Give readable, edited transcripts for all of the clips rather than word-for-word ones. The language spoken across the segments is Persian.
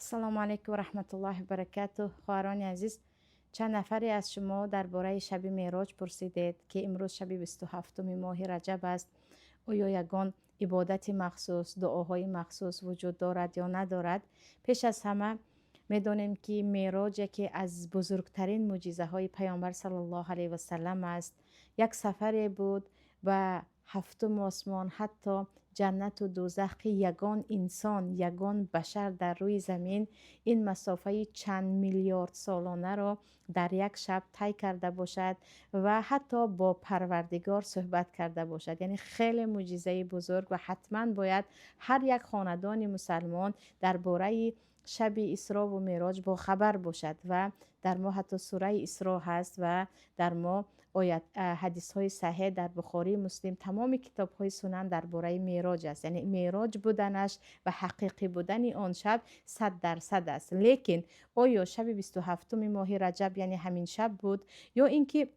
السلام علیکم و رحمت الله و برکاته. خواهران عزیز، چند نفری از شما درباره شب معراج پرسیدید که امروز شب 27 ماه رجب است. آیا یگان عبادت مخصوص، دعاهای مخصوص وجود دارد یا ندارد؟ پیش از همه میدانیم که معراج یکی از بزرگترین معجزه های پیامبر صلی الله علیه و سلم است. یک سفری بود و هفتم آسمان، حتی جنت و دوزخ یگان انسان، یگان بشر در روی زمین این مسافه چند میلیارد سالانه را در یک شب طی کرده باشد و حتی با پروردگار صحبت کرده باشد. یعنی خیلی معجزه بزرگ و حتما باید هر یک خاندان مسلمان درباره شب اسراء و معراج با خبر باشد و در ما حتی سوره اسراء هست و در ما حدیث های صحیح در بخاری مسلم، تمام کتاب های سنن درباره معراج است. یعنی معراج بودنش و حقیقی بودن آن شب 100% است. لیکن آیا شب 27 ماه رجب یعنی همین شب بود یا اینکه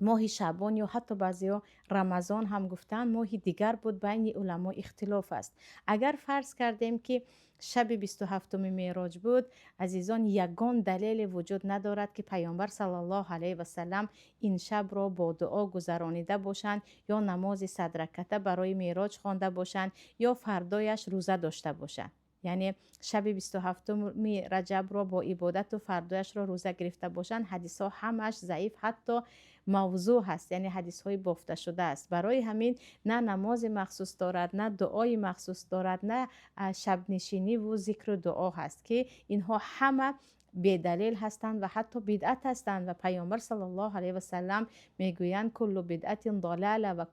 ماه شعبان یا حتی بعضیا رمضان هم گفتن ماه دیگر بود؟ بین علما اختلاف است. اگر فرض کردیم که شب 27 معراج بود، عزیزان یگان دلیل وجود ندارد که پیامبر صلی الله علیه و سلم این شب را با دعا گذرانیده باشند یا نماز 100 رکعته برای معراج خوانده باشند یا فردایش روزه داشته باشند. یعنی شب 27 رجب را با عبادت و فردایش را روزه گرفته باشند. حدیث ها همش ضعیف، حتی موضوع هست، یعنی حدیث های بافته شده است. برای همین نه نماز مخصوص دارد، نه دعای مخصوص دارد، نه شب نشینی و ذکر و دعا هست که اینها همه بی‌دلیل هستند و حتی بدعت هستند. و پیامبر صلی الله علیه و سلم میگویند کل بدعت ضلاله و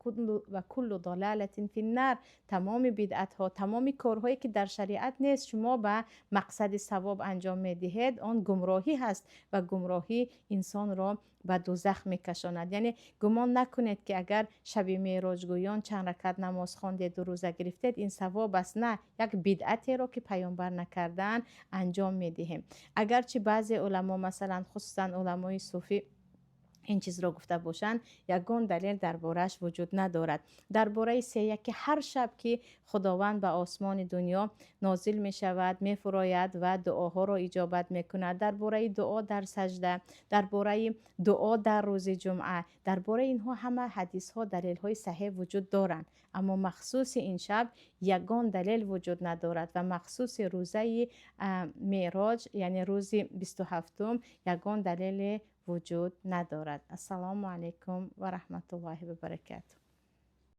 کل ضلاله فی النار. تمام بدعت ها، تمام کارهایی که در شریعت نیست شما به مقصد ثواب انجام میدهید، آن گمراهی هست و گمراهی انسان را به دوزخ میکشاند. یعنی گمان نکنید که اگر شب معراج گویان چند رکعت نماز خواندید و روزه گرفتید این ثواب است. نه، یک بدعتی را که پیامبر نکردن انجام میدهیم. اگرچه بعضی علما، مثلا خصوصا علمای صوفی، این چیز را گفته باشند، یگان دلیل دربارش وجود ندارد. درباره سیه که هر شب که خداوند به آسمان دنیا نازل می شود، می فراید و دعاها را اجابت می کند، درباره دعا در سجده، درباره دعا در روز جمعه، درباره اینها همه حدیث ها، دلیل های صحیح وجود دارند. اما مخصوص این شب یگان دلیل وجود ندارد و مخصوص روزه معراج یعنی روز 27 یگان دلیل وجود ندارد. السلام علیکم و رحمت الله و برکاته.